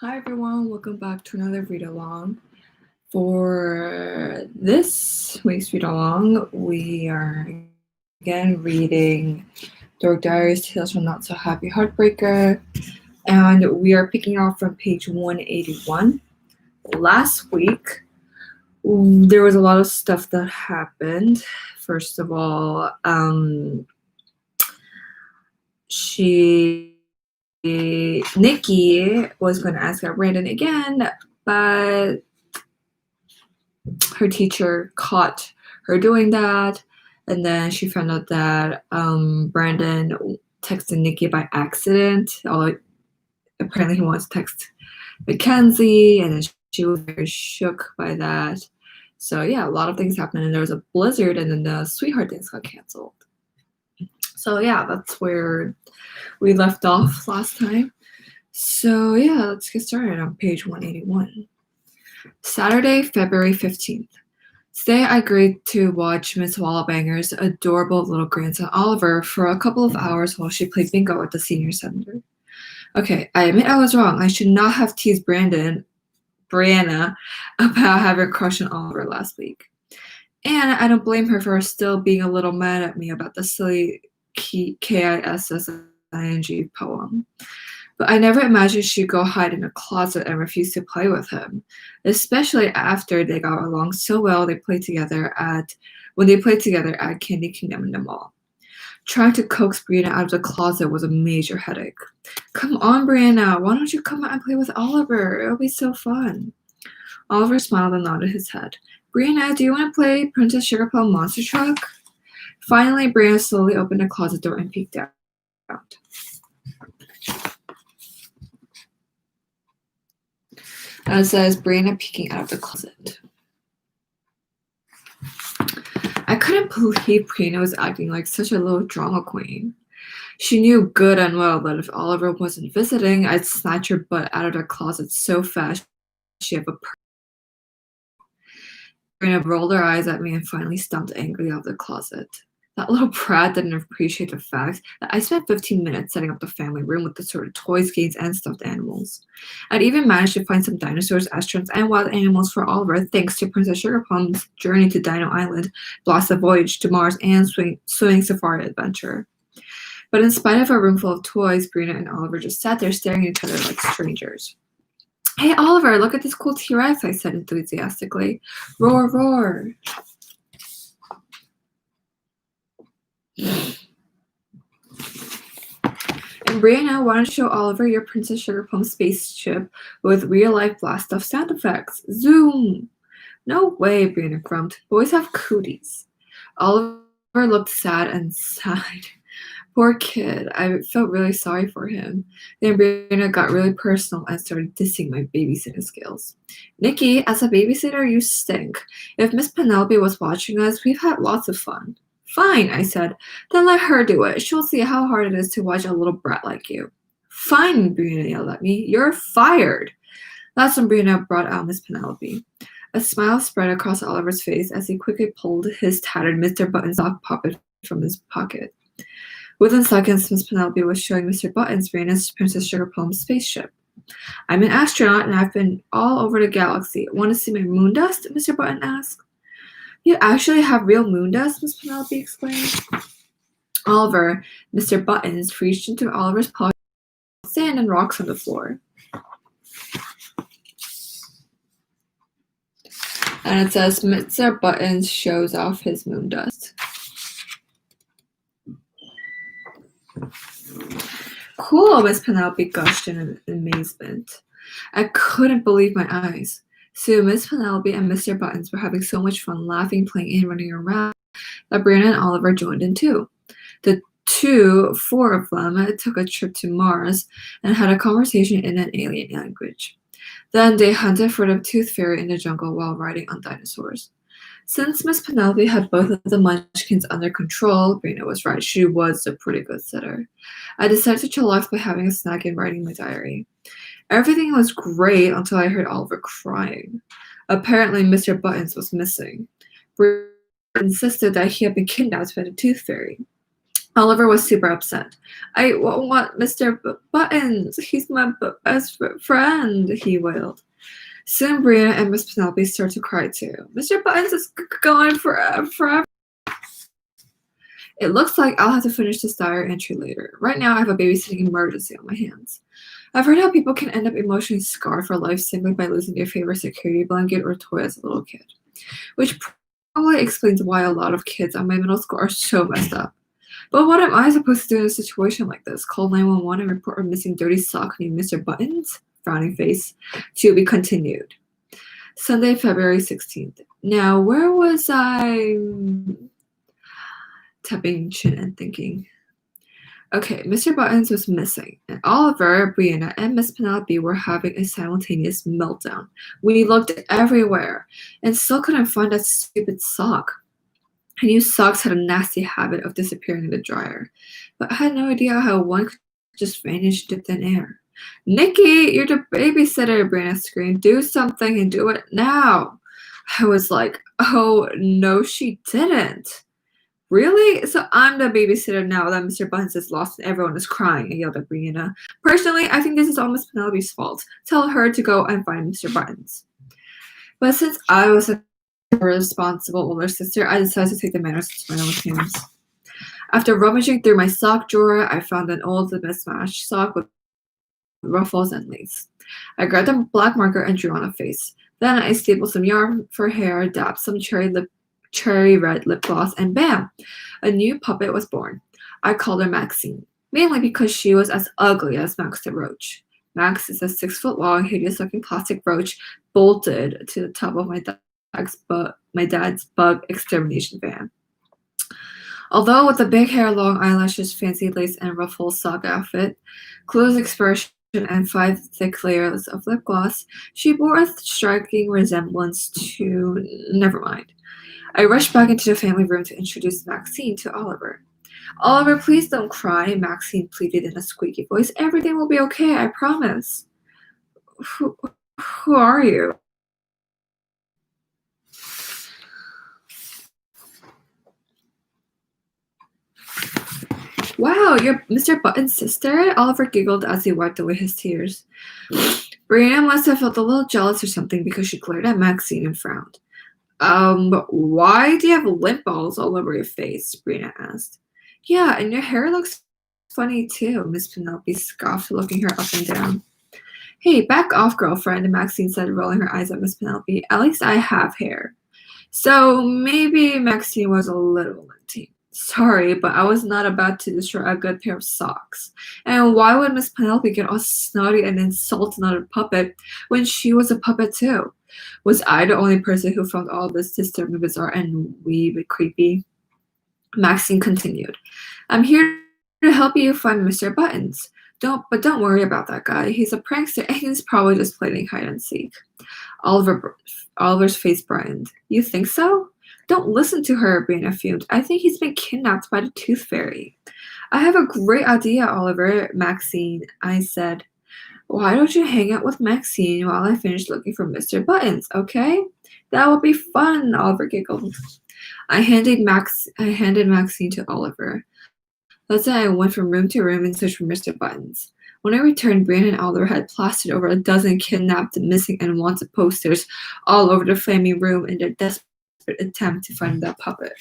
Hi everyone, welcome back to another read along. For this week's read along, we are again reading Dork Diaries, Tales from NOT-SO Happy Heartbreaker, and we are picking up from page 181. Last week, there was a lot of stuff that happened. First of all, Nikki was going to ask out Brandon again, but her teacher caught her doing that, and then she found out that Brandon texted Nikki by accident. Although apparently he wants to text Mackenzie, and then she was very shook by that. So yeah, a lot of things happened, and there was a blizzard, and then the sweetheart dance got canceled. So yeah, that's where we left off last time. So yeah, let's get started on page 181. Saturday, February 15th. Today I agreed to watch Miss Wallbanger's adorable little grandson Oliver for a couple of hours while she played bingo at the senior center. Okay, I admit I was wrong. I should not have teased Brianna about having a crush on Oliver last week. And I don't blame her for still being a little mad at me about the silly KISSING poem. But I never imagined she'd go hide in a closet and refuse to play with him, especially after they got along so well when they played together at Candy Kingdom in the mall. Trying to coax Brianna out of the closet was a major headache. Come on, Brianna, why don't you come out and play with Oliver? It'll be so fun. Oliver smiled and nodded his head. Brianna, do you want to play Princess Sugar Plum Monster Truck? Finally, Brianna slowly opened the closet door and peeked out. And it says, Brianna peeking out of the closet. I couldn't believe Brianna was acting like such a little drama queen. She knew good and well that if Oliver wasn't visiting, I'd snatch her butt out of the closet so fast she'd have a Brianna rolled her eyes at me and finally stomped angrily out of the closet. That little brat didn't appreciate the fact that I spent 15 minutes setting up the family room with the sort of toys, games, and stuffed animals. I'd even managed to find some dinosaurs, astronauts, and wild animals for Oliver thanks to Princess Sugar Plum's journey to Dino Island, Blast Voyage to Mars, and Swimming Safari Adventure. But in spite of a room full of toys, Brianna and Oliver just sat there staring at each other like strangers. Hey, Oliver, look at this cool T-Rex, I said enthusiastically. Roar, roar. And Brianna, why don't you show Oliver your Princess Sugar Plum spaceship with real-life blast-off sound effects? Zoom! No way, Brianna grumped. Boys have cooties. Oliver looked sad and sighed. Poor kid. I felt really sorry for him. Then Brianna got really personal and started dissing my babysitting skills. Nikki, as a babysitter, you stink. If Miss Penelope was watching us, we've had lots of fun. Fine, I said. Then let her do it. She'll see how hard it is to watch a little brat like you. Fine, Brianna yelled at me. You're fired. That's when Brianna brought out Miss Penelope. A smile spread across Oliver's face as he quickly pulled his tattered Mr. Button sock puppet from his pocket. Within seconds, Miss Penelope was showing Mr. Buttons Brianna's Princess Sugar Plum spaceship. I'm an astronaut and I've been all over the galaxy. Want to see my moon dust? Mr. Button asked. You actually have real moon dust? Miss Penelope exclaimed. Oliver, Mr. Buttons, reached into Oliver's pocket, sand and rocks on the floor. And it says, Mr. Buttons shows off his moon dust. Cool, Miss Penelope gushed in amazement. I couldn't believe my eyes. So Miss Penelope and Mr. Buttons were having so much fun laughing, playing, and running around that Brianna and Oliver joined in too. The four of them took a trip to Mars and had a conversation in an alien language. Then they hunted for the tooth fairy in the jungle while riding on dinosaurs. Since Miss Penelope had both of the munchkins under control, Brianna was right. She was a pretty good sitter. I decided to chillax by having a snack and writing my diary. Everything was great until I heard Oliver crying. Apparently, Mr. Buttons was missing. Brianna insisted that he had been kidnapped by the tooth fairy. Oliver was super upset. I want Mr. Buttons. He's my best friend, he wailed. Soon Brianna and Miss Penelope started to cry too. Mr. Buttons is gone forever. It looks like I'll have to finish this diary entry later. Right now I have a babysitting emergency on my hands. I've heard how people can end up emotionally scarred for life simply by losing their favorite security blanket or toy as a little kid. Which probably explains why a lot of kids at my middle school are so messed up. But what am I supposed to do in a situation like this? Call 911 and report a missing dirty sock named Mr. Buttons? Frowning face. To be continued. Sunday, February 16th. Now, where was I? Tapping chin and thinking. Okay, Mr. Buttons was missing, and Oliver, Brianna, and Miss Penelope were having a simultaneous meltdown. We looked everywhere, and still couldn't find that stupid sock. I knew socks had a nasty habit of disappearing in the dryer, but I had no idea how one could just vanish into thin air. Nikki, you're the babysitter, Brianna screamed. Do something and do it now. I was like, oh, no, she didn't. Really? So I'm the babysitter now that Mr. Buttons is lost and everyone is crying, I yelled at Brianna. Personally, I think this is all Miss Penelope's fault. Tell her to go and find Mr. Buttons. But since I was a responsible older sister, I decided to take the matters into my own hands. After rummaging through my sock drawer, I found an old mismatched sock with ruffles and lace. I grabbed a black marker and drew on a face. Then I stapled some yarn for hair, dabbed some cherry red lip gloss, and bam! A new puppet was born. I called her Maxine, mainly because she was as ugly as Max the Roach. Max is a 6-foot-long, hideous-looking plastic roach bolted to the top of my dad's bug extermination van. Although with the big hair, long eyelashes, fancy lace, and ruffled sock outfit, clothes expression, and 5 thick layers of lip gloss, she bore a striking resemblance to... never mind. I rushed back into the family room to introduce Maxine to Oliver. Oliver, please don't cry, Maxine pleaded in a squeaky voice. Everything will be okay, I promise. Who are you? Wow, you're Mr. Button's sister? Oliver giggled as he wiped away his tears. Brianna must have felt a little jealous or something because she glared at Maxine and frowned. Why do you have lint balls all over your face? Brianna asked. Yeah, and your hair looks funny too, Miss Penelope scoffed, looking her up and down. Hey, back off, girlfriend, Maxine said, rolling her eyes at Miss Penelope. At least I have hair. So maybe Maxine was a little linty. Sorry, but I was not about to destroy a good pair of socks. And why would Miss Penelope get all snotty and insult another puppet when she was a puppet too? Was I the only person who found all this disturbing, bizarre, and wee bit creepy? Maxine continued. I'm here to help you find Mr. Buttons. Don't worry about that guy. He's a prankster and he's probably just playing hide and seek. Oliver's face brightened. You think so? Don't listen to her, Brianna fumed. I think he's been kidnapped by the Tooth Fairy. I have a great idea, Oliver, Maxine, I said. Why don't you hang out with Maxine while I finish looking for Mr. Buttons, okay? That will be fun, Oliver giggled. I handed Maxine to Oliver. Let's say I went from room to room in search for Mr. Buttons. When I returned, Brianna and Oliver had plastered over a dozen kidnapped, missing, and wanted posters all over the flaming room in their desperate attempt to find that puppet.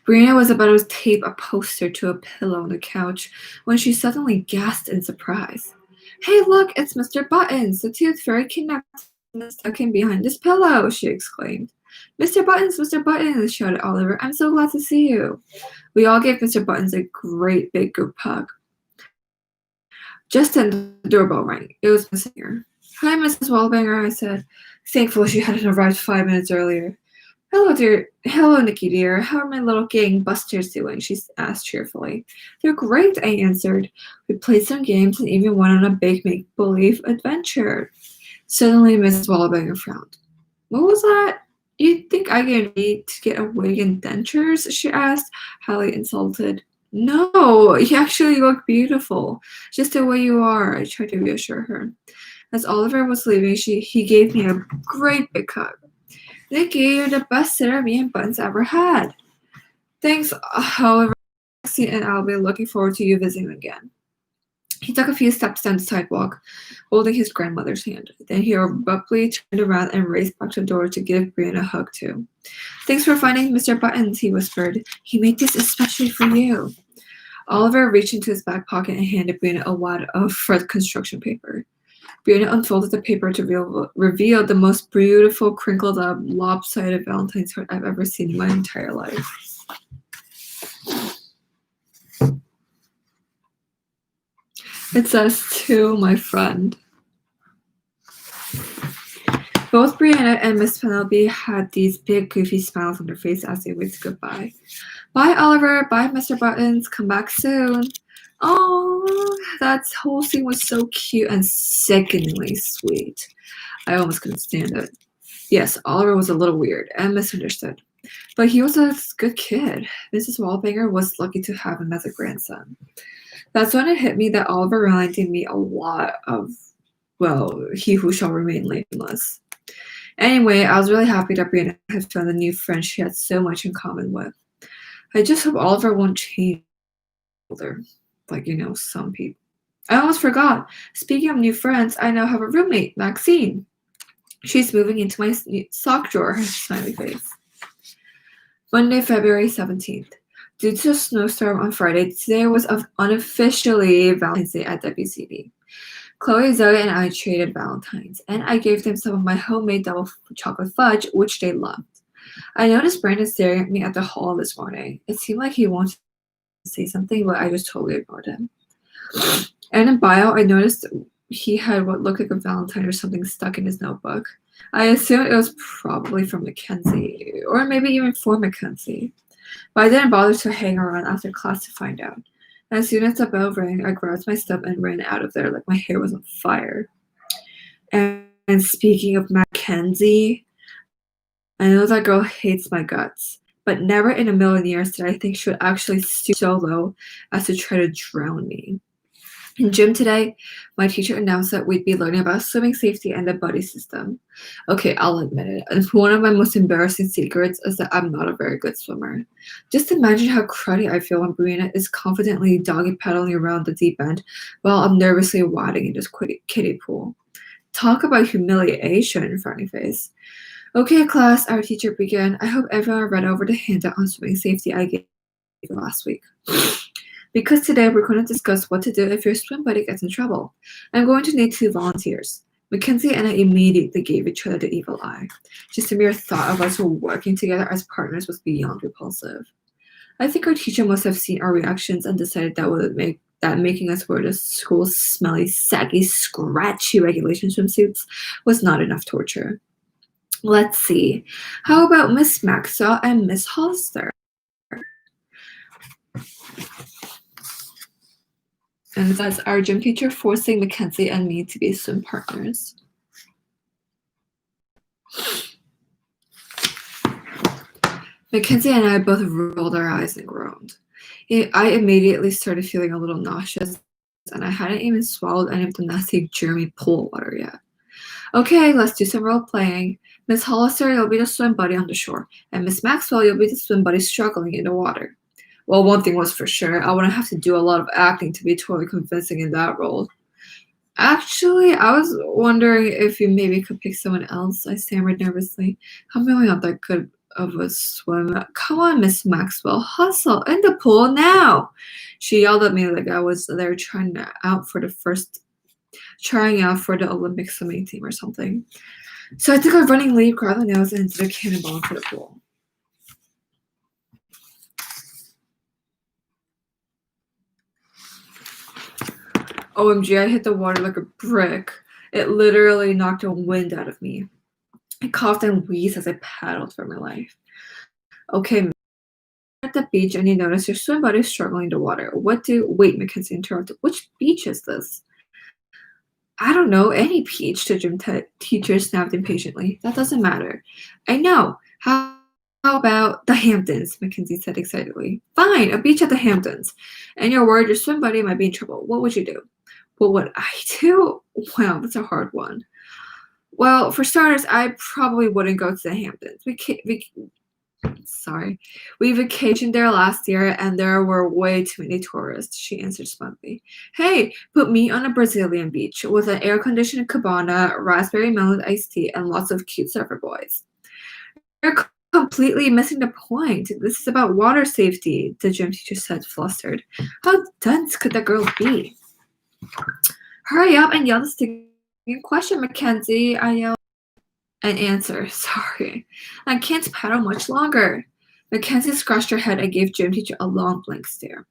Brianna was about to tape a poster to a pillow on the couch when she suddenly gasped in surprise. Hey, look, it's Mr. Buttons! The Tooth Fairy kidnapped and stuck him behind this pillow, she exclaimed. Mr. Buttons, shouted Oliver. I'm so glad to see you. We all gave Mr. Buttons a great big group hug. Just then the doorbell rang. It was Miss Singer. Hi, Mrs. Wallbanger, I said. Thankful she hadn't arrived 5 minutes earlier. Hello, dear. Hello, Nikki, dear. How are my little gang busters doing? She asked cheerfully. They're great, I answered. We played some games and even went on a big make-believe adventure. Suddenly, Mrs. Wallbanger frowned. What was that? You think I need to get a wig and dentures? She asked, highly insulted. No, you actually look beautiful. Just the way you are, I tried to reassure her. As Oliver was leaving, he gave me a great big hug. Nikki, you're the best sitter me and Buttons ever had. Thanks, however, and I'll be looking forward to you visiting again. He took a few steps down the sidewalk, holding his grandmother's hand. Then he abruptly turned around and raced back to the door to give Brian a hug, too. Thanks for finding Mr. Buttons, he whispered. He made this especially for you. Oliver reached into his back pocket and handed Brianna a wad of red construction paper. Brianna unfolded the paper to reveal the most beautiful, crinkled-up, lopsided Valentine's card I've ever seen in my entire life. It says, to my friend. Both Brianna and Miss Penelope had these big, goofy smiles on their face as they waved goodbye. Bye, Oliver. Bye, Mr. Buttons. Come back soon. Oh, that whole scene was so cute and sickeningly sweet. I almost couldn't stand it. Yes, Oliver was a little weird and misunderstood, but he was a good kid. Mrs. Wallbanger was lucky to have him as a grandson. That's when it hit me that Oliver reminded me a lot of, well, He Who Shall Remain Nameless. Anyway, I was really happy that Brianna had found a new friend she had so much in common with. I just hope Oliver won't change older, like, some people. I almost forgot. Speaking of new friends, I now have a roommate, Maxine. She's moving into my sock drawer, smiley face. Monday, February 17th. Due to a snowstorm on Friday, today was unofficially Valentine's Day at WCB. Chloe, Zoe, and I traded Valentines, and I gave them some of my homemade double chocolate fudge, which they loved. I noticed Brandon staring at me at the hall this morning. It seemed like he wanted to say something, but I just totally ignored him. And in bio, I noticed he had what looked like a Valentine or something stuck in his notebook. I assumed it was probably from Mackenzie, or maybe even for Mackenzie. But I didn't bother to hang around after class to find out. As soon as the bell rang, I grabbed my stuff and ran out of there like my hair was on fire. And speaking of Mackenzie, I know that girl hates my guts, but never in a million years did I think she would actually stoop so low as to try to drown me. In gym today, my teacher announced that we'd be learning about swimming safety and the buddy system. Okay, I'll admit it. And one of my most embarrassing secrets is that I'm not a very good swimmer. Just imagine how cruddy I feel when Brianna is confidently doggy paddling around the deep end while I'm nervously wading in this kiddie pool. Talk about humiliation, frowny face. Okay, class, our teacher began. I hope everyone read over the handout on swimming safety I gave last week. Because today we're going to discuss what to do if your swim buddy gets in trouble. I'm going to need 2 volunteers. Mackenzie and I immediately gave each other the evil eye. Just the mere thought of us working together as partners was beyond repulsive. I think our teacher must have seen our reactions and decided that making us wear the school's smelly, saggy, scratchy regulation swimsuits was not enough torture. Let's see. How about Miss Maxwell and Miss Hollister? And that's our gym teacher forcing Mackenzie and me to be swim partners. Mackenzie and I both rolled our eyes and groaned. I immediately started feeling a little nauseous, and I hadn't even swallowed any of the nasty, germy pool water yet. Okay, let's do some role playing. Miss Hollister, you'll be the swim buddy on the shore, and Miss Maxwell, you'll be the swim buddy struggling in the water. Well, one thing was for sure, I wouldn't have to do a lot of acting to be totally convincing in that role. Actually, I was wondering if you maybe could pick someone else, I stammered nervously. I'm really not that good of a swimmer. Come on, Miss Maxwell, hustle, in the pool now! She yelled at me like I was there trying out for the Olympic swimming team or something. So I took a running leap, grabbed the nose, and did a cannonball into the pool. OMG, I hit the water like a brick. It literally knocked the wind out of me. I coughed and wheezed as I paddled for my life. Okay, at the beach and you notice your swim buddy struggling in the water. Wait, Mackenzie interrupted. Which beach is this? I don't know, any beach, the gym teacher snapped impatiently. That doesn't matter. I know. How about the Hamptons? Mackenzie said excitedly. Fine, a beach at the Hamptons. And you're worried your swim buddy might be in trouble. What would you do? What would I do? Wow, that's a hard one. Well, for starters, I probably wouldn't go to the Hamptons. We vacationed there last year and there were way too many tourists, she answered smugly. Hey, put me on a Brazilian beach with an air-conditioned cabana, raspberry melon iced tea, and lots of cute surfer boys. You're completely missing the point. This is about water safety, the gym teacher said, flustered. How dense could that girl be? Hurry up and yell the sticking question, Mackenzie, I yelled. An answer, sorry. I can't paddle much longer. Mackenzie scratched her head and gave gym teacher a long blank stare.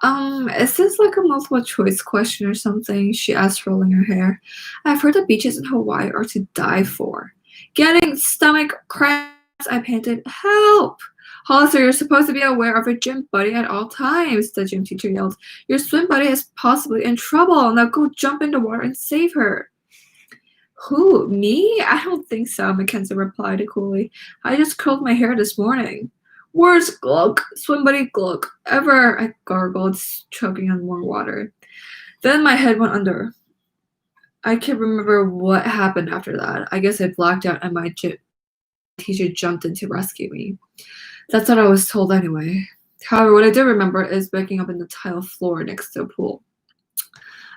Is this like a multiple choice question or something? She asked, rolling her hair. I've heard the beaches in Hawaii are to die for. Getting stomach cramps, I panted. Help! Hollister, you're supposed to be aware of your gym buddy at all times, the gym teacher yelled. Your swim buddy is possibly in trouble. Now go jump in the water and save her. Who, me? I don't think so, Mackenzie replied coolly. I just curled my hair this morning. Worst glug, swim buddy glug, ever, I gargled, choking on more water. Then my head went under. I can't remember what happened after that. I guess I blacked out and my gym teacher jumped in to rescue me. That's what I was told anyway. However, what I do remember is waking up in the tile floor next to a pool.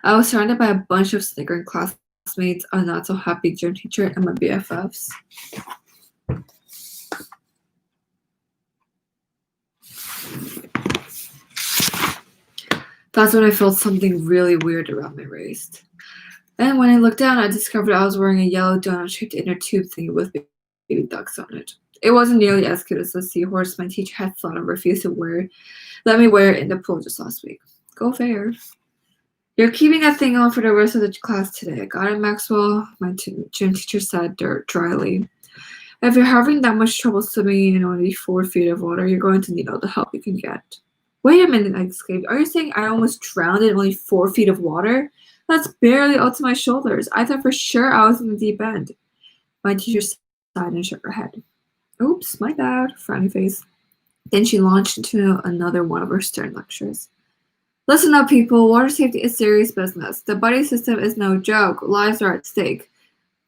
I was surrounded by a bunch of sniggering classmates, a not so happy gym teacher, and my BFFs. That's when I felt something really weird around my waist. And when I looked down, I discovered I was wearing a yellow donut-shaped inner tube thingy with baby ducks on it. It wasn't nearly as cute as the seahorse my teacher had thought and refused to let me wear it in the pool just last week. Go fair. You're keeping that thing on for the rest of the class today. Got it, Maxwell? My gym teacher said dryly. If you're having that much trouble swimming in only 4 feet of water, you're going to need all the help you can get. Wait a minute, I exclaimed. Are you saying I almost drowned in only 4 feet of water? That's barely up to my shoulders. I thought for sure I was in the deep end. My teacher sighed and shook her head. Oops, my bad, frowny face. Then she launched into another one of her stern lectures. Listen up, people. Water safety is serious business. The buddy system is no joke. Lives are at stake.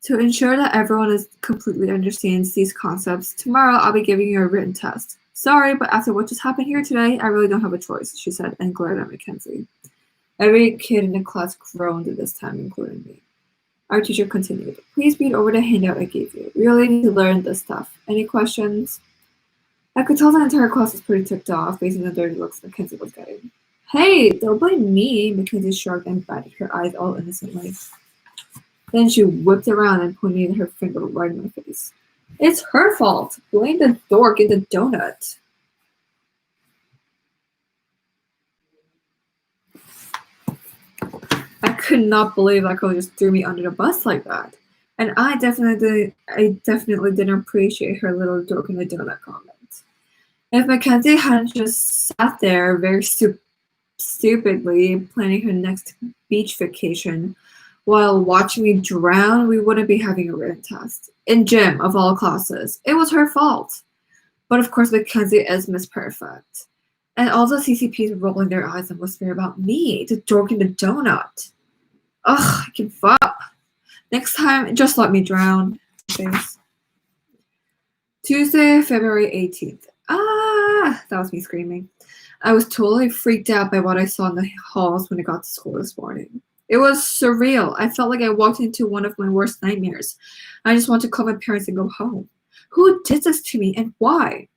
To ensure that everyone completely understands these concepts, tomorrow I'll be giving you a written test. Sorry, but after what just happened here today, I really don't have a choice, she said and glared at Mackenzie. Every kid in the class groaned at this time, including me. Our teacher continued. Please read over the handout I gave you. We really need to learn this stuff. Any questions? I could tell the entire class was pretty ticked off based on the dirty looks Mackenzie was getting. Hey, don't blame me, Mackenzie shrugged and batted her eyes all innocently. Then she whipped around and pointed her finger right in my face. It's her fault. Blame the dork in the donut. I could not believe that girl just threw me under the bus like that. And I definitely didn't appreciate her little dork in the donut comment. If Mackenzie hadn't just sat there very stupidly planning her next beach vacation while watching me drown, we wouldn't be having a written test. In gym, of all classes. It was her fault. But of course, Mackenzie is Miss Perfect. And all the CCPs rolling their eyes and whispering about me, the dork in the donut. Ugh, I give up. Next time, just let me drown. Thanks. Tuesday, February 18th. Ah, that was me screaming. I was totally freaked out by what I saw in the halls when I got to school this morning. It was surreal. I felt like I walked into one of my worst nightmares. I just wanted to call my parents and go home. Who did this to me and why?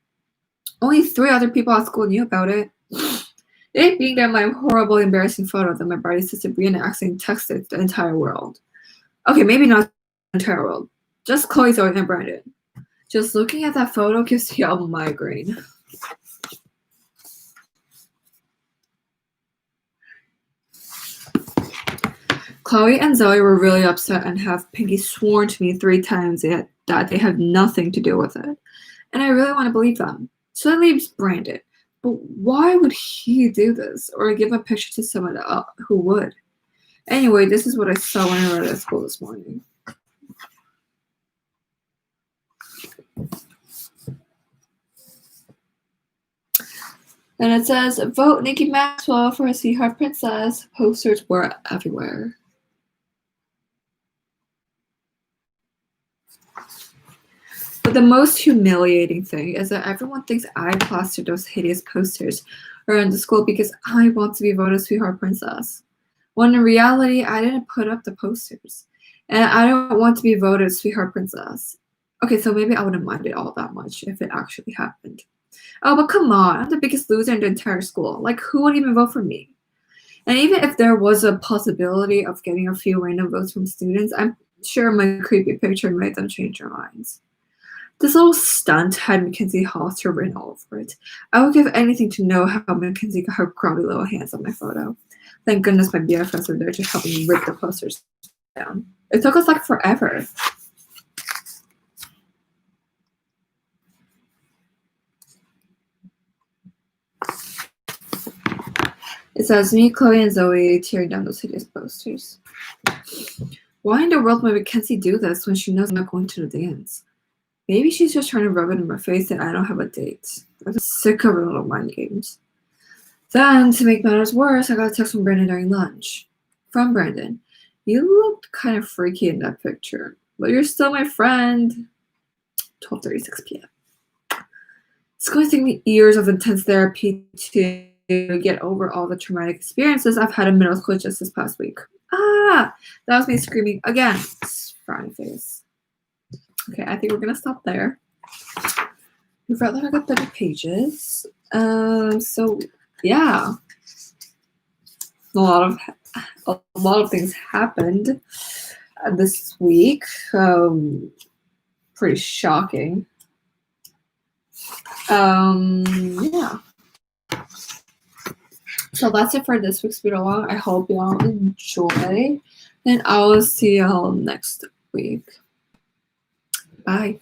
Only 3 other people at school knew about it. It being that my horrible, embarrassing photo that my brother sister Brianna accidentally texted the entire world. Okay, maybe not the entire world. Just Chloe, Zoe, and Brandon. Just looking at that photo gives me a migraine. Chloe and Zoe were really upset and have Pinky sworn to me 3 times that they have nothing to do with it. And I really want to believe them. So that leaves Brandon. But why would he do this or give a picture to someone who would? Anyway, this is what I saw when I read at school this morning. And it says, vote Nikki Maxwell for a Sweetheart Princess. Posters were everywhere. But the most humiliating thing is that everyone thinks I plastered those hideous posters around the school because I want to be voted Sweetheart Princess. When in reality, I didn't put up the posters. And I don't want to be voted Sweetheart Princess. Okay, so maybe I wouldn't mind it all that much if it actually happened. Oh, but come on, I'm the biggest loser in the entire school. Like, who would even vote for me? And even if there was a possibility of getting a few random votes from students, I'm sure my creepy picture made them change their minds. This little stunt had Mackenzie Hollister written all over it. I would give anything to know how Mackenzie got her grubby little hands on my photo. Thank goodness my BFFs were there to help me rip the posters down. It took us like forever. It says, me, Chloe, and Zoe tearing down those hideous posters. Why in the world would Mackenzie do this when she knows I'm not going to the dance? Maybe she's just trying to rub it in my face that I don't have a date. I'm just sick of her little mind games. Then, to make matters worse, I got a text from Brandon during lunch. From Brandon. You looked kind of freaky in that picture, but you're still my friend. 12:36 p.m. It's going to take me years of intense therapy to get over all the traumatic experiences I've had in middle school just this past week. Ah! That was me screaming again. Frowny face. Okay, I think we're going to stop there. We've read like 30 pages. So, yeah. A lot of things happened this week. Pretty shocking. Yeah. So that's it for this week's read along. I hope y'all enjoy, and I will see y'all next week. Bye.